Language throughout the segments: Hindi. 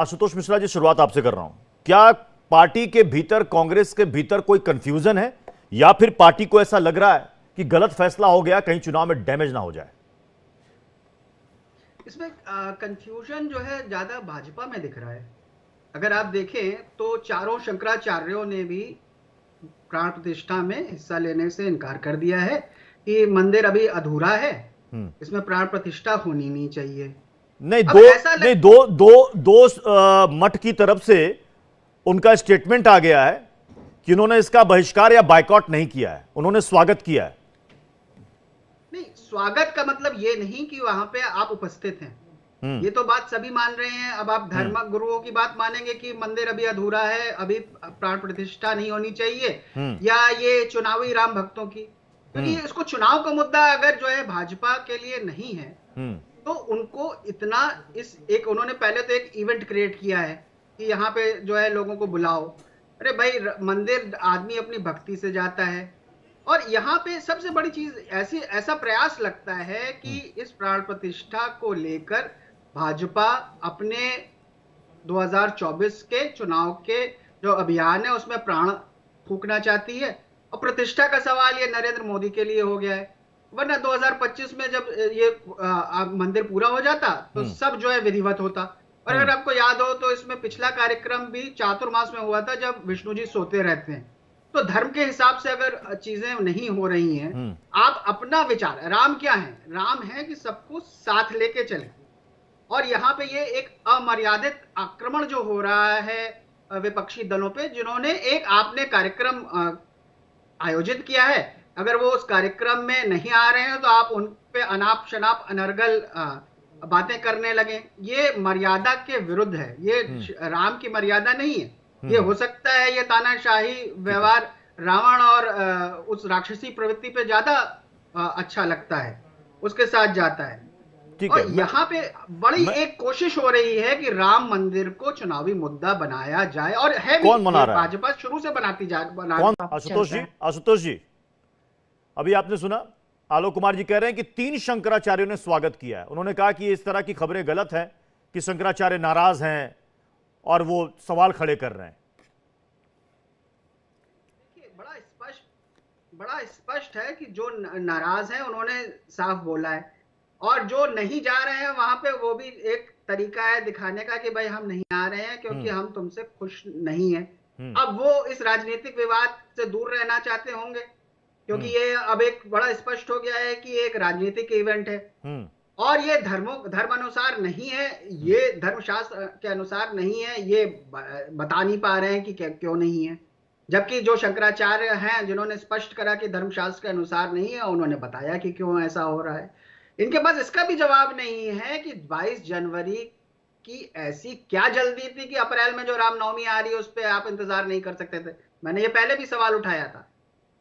आशुतोष मिश्रा जी, शुरुआत आपसे कर रहा हूं। क्या पार्टी के भीतर, कांग्रेस के भीतर कोई कंफ्यूजन है, या फिर पार्टी को ऐसा लग रहा है कि गलत फैसला हो गया, कहीं चुनाव में डैमेज ना हो जाए? इसमें कंफ्यूजन जो है ज्यादा भाजपा में दिख रहा है। अगर आप देखें तो चारों शंकराचार्यों ने भी प्राण प्रतिष्ठा में हिस्सा लेने से इनकार कर दिया है कि मंदिर अभी अधूरा है, इसमें प्राण प्रतिष्ठा होनी नहीं चाहिए। नहीं, अब ऐसा नहीं, दो मठ की तरफ से उनका स्टेटमेंट आ गया है कि उन्होंने इसका बहिष्कार या बायकॉट नहीं किया है, उन्होंने स्वागत किया है। नहीं, स्वागत का मतलब ये नहीं कि वहां पे आप उपस्थित हैं, ये तो बात सभी मान रहे हैं। अब आप धर्म गुरुओं की बात मानेंगे कि मंदिर अभी अधूरा है, अभी प्राण प्रतिष्ठा नहीं होनी चाहिए, या ये चुनावी राम भक्तों की, क्योंकि इसको चुनाव का मुद्दा अगर जो है भाजपा के लिए नहीं है तो उनको इतना इस एक उन्होंने पहले तो एक इवेंट क्रिएट किया है कि यहाँ पे जो है लोगों को बुलाओ। अरे भाई, मंदिर आदमी अपनी भक्ति से जाता है, और यहाँ पे सबसे बड़ी चीज ऐसा प्रयास लगता है कि इस प्राण प्रतिष्ठा को लेकर भाजपा अपने 2024 के चुनाव के जो अभियान है उसमें प्राण फूंकना चाहती है, और प्रतिष्ठा का सवाल ये नरेंद्र मोदी के लिए हो गया है। वरना 2025 में जब ये मंदिर पूरा हो जाता तो सब जो है विधिवत होता। और अगर आपको याद हो तो इसमें पिछला कार्यक्रम भी चातुर्मास में हुआ था, जब विष्णु जी सोते रहते हैं। तो धर्म के हिसाब से अगर चीजें नहीं हो रही हैं, आप अपना विचार, राम क्या है? राम है कि सबको साथ लेके चले, और यहाँ पे ये एक अमर्यादित आक्रमण जो हो रहा है विपक्षी दलों पे, जिन्होंने एक आपने कार्यक्रम आयोजित किया है, अगर वो उस कार्यक्रम में नहीं आ रहे हैं तो आप उन पे अनाप शनाप अनर्गल बातें करने लगे। ये मर्यादा के विरुद्ध है, ये राम की मर्यादा नहीं है। ये हो सकता है ये तानाशाही व्यवहार रावण और उस राक्षसी प्रवृत्ति पे ज्यादा अच्छा लगता है, उसके साथ जाता है। और यहाँ पे बड़ी एक कोशिश हो रही है कि राम मंदिर को चुनावी मुद्दा बनाया जाए, और है भी, कौन बना रहा है? भाजपा शुरू से बनाती जा कौन? आशुतोष जी, अभी आपने सुना आलोक कुमार जी कह रहे हैं कि 3 शंकराचार्यों ने स्वागत किया है। उन्होंने कहा कि इस तरह की खबरें गलत हैं, कि शंकराचार्य नाराज हैं और वो सवाल खड़े कर रहे हैं। बड़ा स्पष्ट है कि जो नाराज हैं उन्होंने साफ बोला है, और जो नहीं जा रहे हैं वहां पे वो भी एक तरीका है दिखाने का कि भाई हम नहीं आ रहे हैं क्योंकि हम तुमसे खुश नहीं है। अब वो इस राजनीतिक विवाद से दूर रहना चाहते होंगे, क्योंकि ये अब एक बड़ा स्पष्ट हो गया है कि एक राजनीतिक इवेंट है, और ये धर्म अनुसार नहीं है, ये धर्मशास्त्र के अनुसार नहीं है। ये बता नहीं पा रहे हैं कि क्यों नहीं है, जबकि जो शंकराचार्य हैं जिन्होंने स्पष्ट करा कि धर्मशास्त्र के अनुसार नहीं है, उन्होंने बताया कि क्यों ऐसा हो रहा है। इनके पास इसका भी जवाब नहीं है कि 22 जनवरी की ऐसी क्या जल्दी थी कि अप्रैल में जो रामनवमी आ रही है उस पर आप इंतजार नहीं कर सकते थे। मैंने ये पहले भी सवाल उठाया था।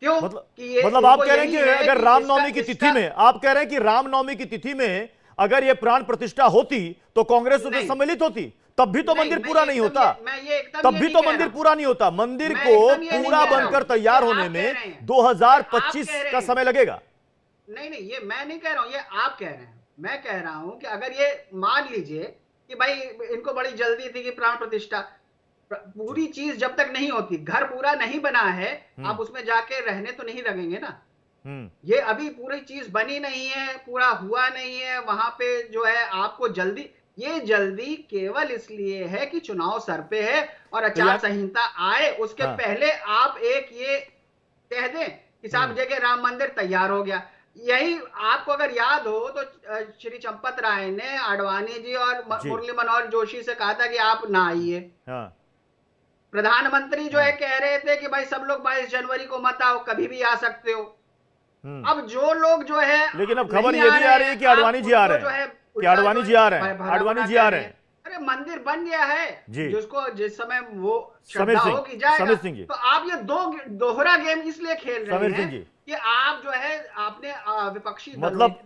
क्यों? मतलब आप कह रहे हैं कि अगर रामनवमी की तिथि में, आप कह रहे हैं कि रामनवमी की तिथि में अगर ये प्राण प्रतिष्ठा होती तो कांग्रेस उसमें सम्मिलित होती, तब भी तो मंदिर पूरा नहीं होता। तब भी तो मंदिर पूरा नहीं होता। मंदिर को पूरा बनकर तैयार होने में 2025 का समय लगेगा। नहीं, ये मैं नहीं कह रहा हूं, ये आप कह रहे हैं। मैं कह रहा हूं कि अगर ये मान लीजिए कि भाई इनको बड़ी जल्दी थी कि प्राण प्रतिष्ठा, पूरी चीज जब तक नहीं होती, घर पूरा नहीं बना है, आप उसमें जाके रहने तो नहीं लगेंगे ना। ये अभी पूरी चीज बनी नहीं है, पूरा हुआ नहीं है, वहां पे जो है आपको जल्दी, ये जल्दी केवल इसलिए है कि चुनाव सर पे है और आचार संहिता आए उसके पहले आप एक ये कह दें कि साहब जगह राम मंदिर तैयार हो गया। यही आपको अगर याद हो तो श्री चंपत राय ने आडवाणी जी और मुरली मनोहर जोशी से कहा था कि आप ना आइए। प्रधानमंत्री जो है कह रहे थे कि भाई सब लोग 22 जनवरी को मत आओ, कभी भी आ सकते हो। अब जो लोग जो है, लेकिन अब खबर ये भी आ रही है कि आडवाणी जी आ रहे हैं, कि आडवाणी जी आ रहे हैं, आडवाणी जी आ रहे हैं। अरे मंदिर बन गया है, जिसको जिस समय वो श्रद्धा होगी जाएगा। तो आप ये दोहरा गेम इसलिए खेल रहे हैं कि आप जो है आपने विपक्षी मतलब